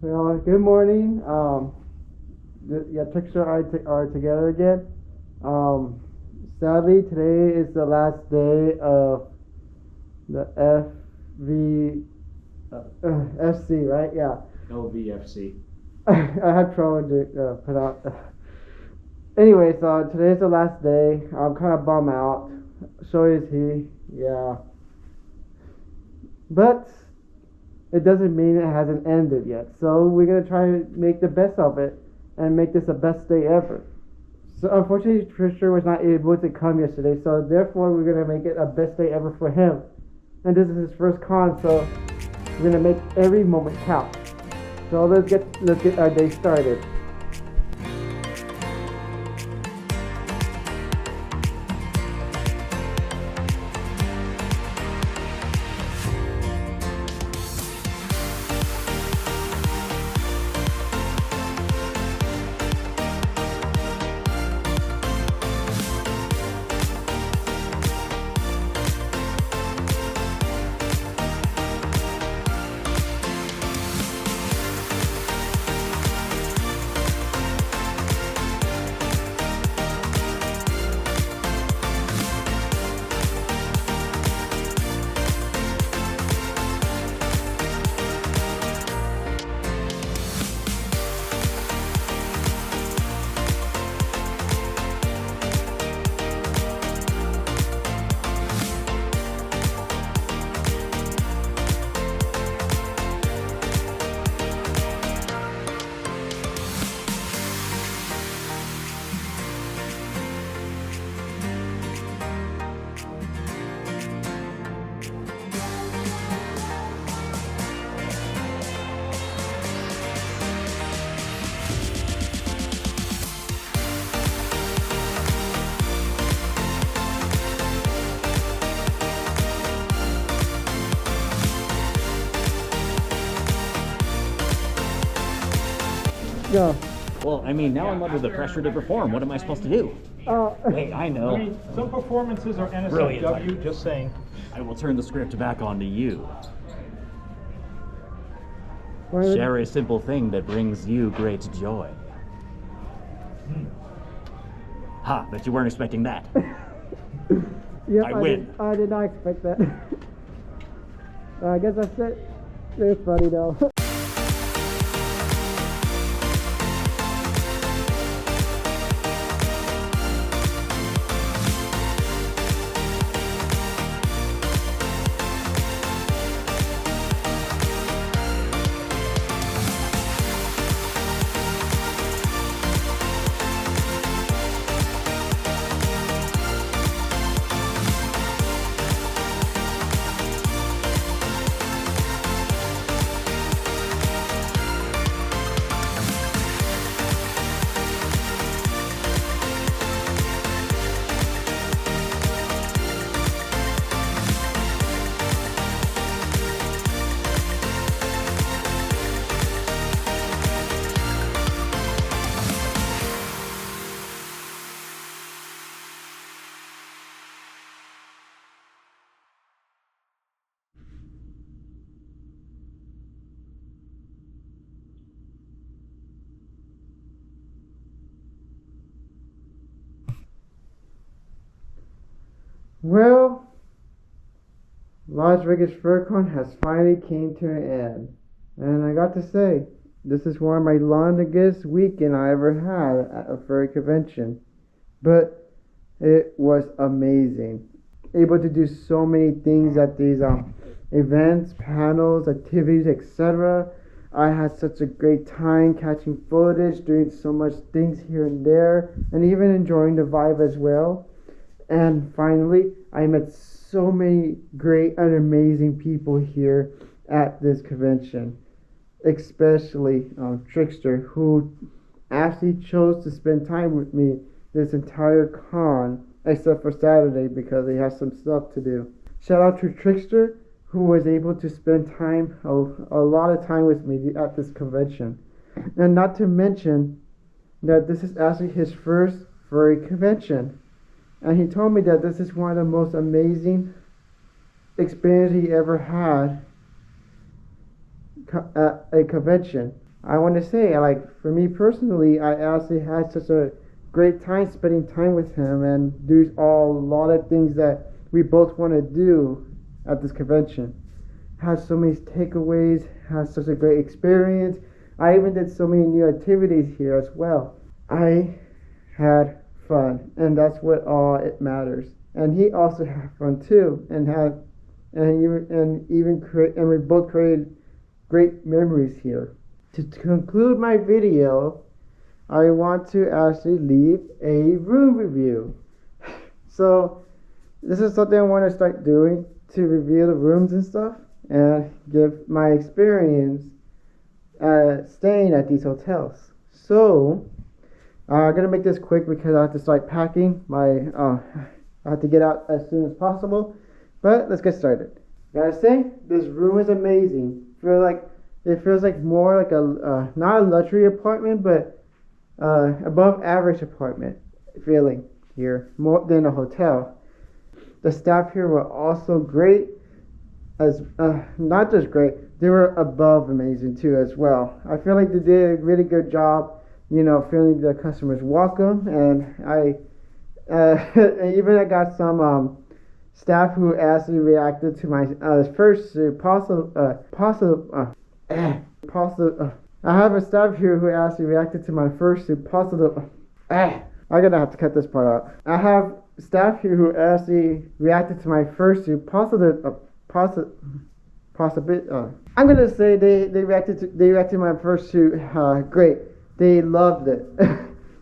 Well, good morning. Yeah, Trickster are together again. Sadly, today is the last day of the FC, right? Yeah. LVFC. I had trouble to put out. Anyways, today's the last day. I'm kind of bummed out. So is he. Yeah. But it doesn't mean it hasn't ended yet. So we're going to try to make the best of it and make this the best day ever. So unfortunately, Trickster was not able to come yesterday. So therefore, we're going to make it a best day ever for him. And this is his first con, so we're going to make every moment count. So let's get our day started. Go. Well, I mean, now I'm under the pressure to perform. What am I supposed to do? Wait, I know. I mean, some performances are Brilliant. NSFW, just saying. I will turn the script back onto you. Well, Share a simple thing that brings you great joy. Ha, bet you weren't expecting that. Yep, I win. I did not expect that. I guess that's it. It's funny though. Well, Las Vegas FurCon has finally came to an end. And I got to say, this is one of my longest weekend I ever had at a furry convention. But it was amazing. Able to do so many things at these events, panels, activities, etc. I had such a great time catching footage, doing so much things here and there, and even enjoying the vibe as well. And finally, I met so many great and amazing people here at this convention, especially Trickster, who actually chose to spend time with me this entire con, except for Saturday because he has some stuff to do. Shout out to Trickster, who was able to spend time, a lot of time with me at this convention. And not to mention that this is actually his first furry convention. And he told me that this is one of the most amazing experiences he ever had at a convention. I want to say, like, for me personally, I actually had such a great time spending time with him and do a lot of things that we both want to do at this convention. Had so many takeaways, had such a great experience. I even did so many new activities here as well. I had fun, and that's what all it matters. And he also had fun too, and we both created great memories here. To conclude my video, I want to actually leave a room review. So this is something I want to start doing, to review the rooms and stuff and give my experience staying at these hotels. So I'm gonna make this quick because I have to start packing. I have to get out as soon as possible. But let's get started. Gotta say, this room is amazing. It feels like more like a not a luxury apartment, but above average apartment feeling here, more than a hotel. The staff here were also great, as not just great, they were above amazing too as well. I feel like they did a really good job, feeling the customers welcome, and even I got some staff who actually reacted to my fursuit I have a staff here who actually reacted to my fursuit positive. I'm gonna have to cut this part out. I have staff here who actually reacted to my fursuit I'm gonna say they reacted to my fursuit great. They loved it.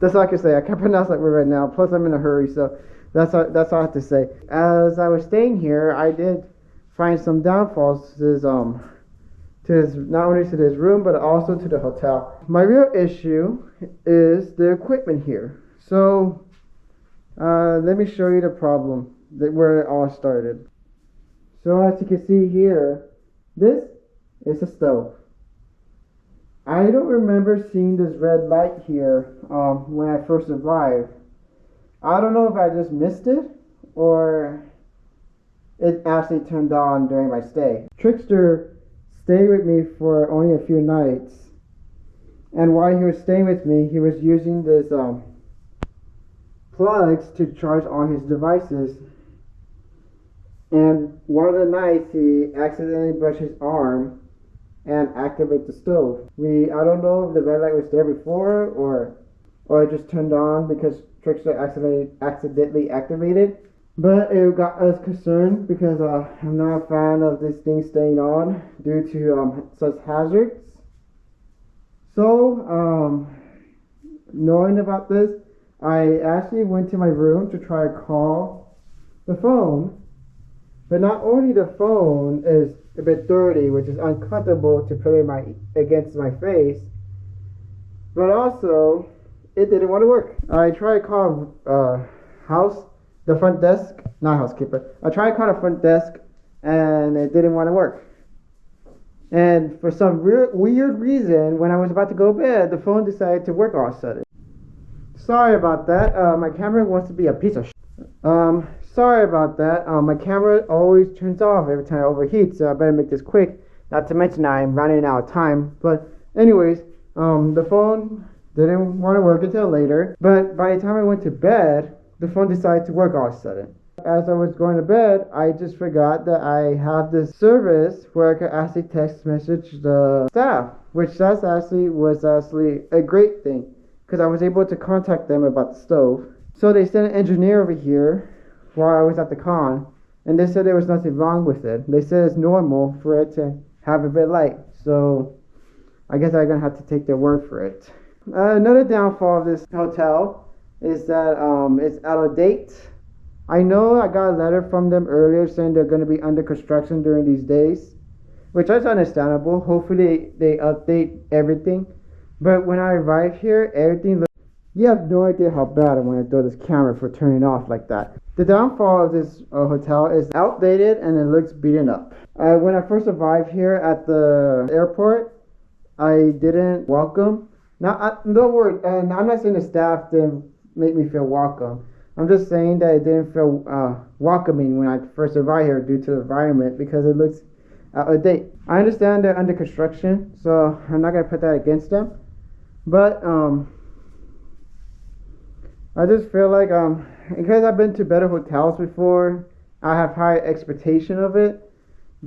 That's all I can say. I can't pronounce that word right now. Plus, I'm in a hurry, so that's all I have to say. As I was staying here, I did find some downfalls not only to this room, but also to the hotel. My real issue is the equipment here. So let me show you the problem where it all started. So as you can see here, this is a stove. I don't remember seeing this red light here when I first arrived. I don't know if I just missed it or it actually turned on during my stay. Trickster stayed with me for only a few nights, and while he was staying with me, he was using this plugs to charge all his devices. And one of the nights he accidentally brushed his arm and activated the stove. I don't know if the red light was there before or it just turned on because Trickster accidentally activated. But it got us concerned because I'm not a fan of this thing staying on due to such hazards. So, knowing about this, I actually went to my room to try to call the phone. But not only the phone is a bit dirty, which is uncomfortable to put against my face, but also it didn't want to work. I tried to call the front desk, not housekeeper. I tried to call the front desk and it didn't want to work. And for some weird reason, when I was about to go to bed, the phone decided to work all of a sudden. Sorry about that. My camera wants to be a piece of sorry about that. My camera always turns off every time it overheats, so I better make this quick. Not to mention I'm running out of time. But anyways, the phone didn't want to work until later. But by the time I went to bed, the phone decided to work all of a sudden. As I was going to bed, I just forgot that I have this service where I could actually text message the staff, which was actually a great thing because I was able to contact them about the stove. So they sent an engineer over here while I was at the con, and they said there was nothing wrong with it. They said it's normal for it to have a red light, so I guess I'm gonna have to take their word for it. Another downfall of this hotel is that it's out of date. I know I got a letter from them earlier saying they're going to be under construction during these days, which is understandable. Hopefully they update everything. But when I arrived here, everything looked... You have no idea how bad I want to throw this camera for turning off like that. The downfall of this hotel is outdated and it looks beaten up. When I first arrived here at the airport, I didn't welcome. Now, don't worry, I'm not saying the staff didn't make me feel welcome. I'm just saying that it didn't feel welcoming when I first arrived here due to the environment because it looks out of date. I understand they're under construction, so I'm not gonna put that against them. But I just feel like because I've been to better hotels before, I have high expectation of it.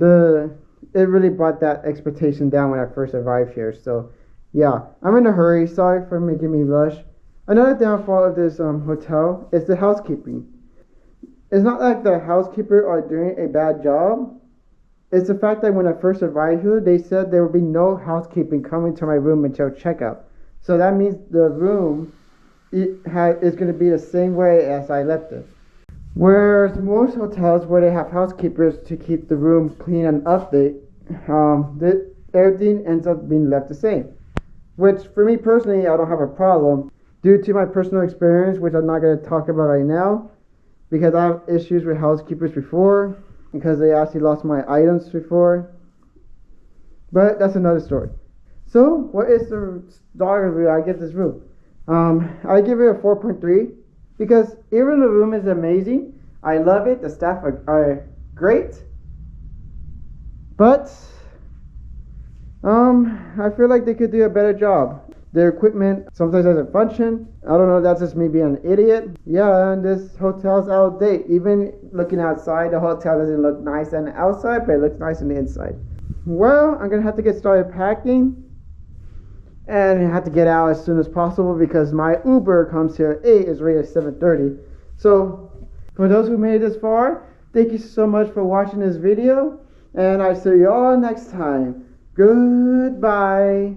It really brought that expectation down when I first arrived here. So yeah, I'm in a hurry. Sorry for making me rush. Another downfall of this hotel is the housekeeping. It's not like the housekeeper are doing a bad job. It's the fact that when I first arrived here, they said there would be no housekeeping coming to my room until checkout. So that means the room is going to be the same way as I left it. Whereas most hotels where they have housekeepers to keep the room clean and update, everything ends up being left the same. Which for me personally, I don't have a problem due to my personal experience, which I'm not going to talk about right now, because I have issues with housekeepers before, because they actually lost my items before. But that's another story. So what is the star review I give this room? I give it a 4.3 because even the room is amazing. I love it. The staff are great. But I feel like they could do a better job. Their equipment sometimes doesn't function. I don't know if that's just me being an idiot. Yeah, and this hotel's out of date. Even looking outside, the hotel doesn't look nice on the outside, but it looks nice on the inside. Well, I'm gonna have to get started packing. And I have to get out as soon as possible because my Uber comes here at 8, is ready at 7:30. So, for those who made it this far, thank you so much for watching this video. And I see you all next time. Goodbye.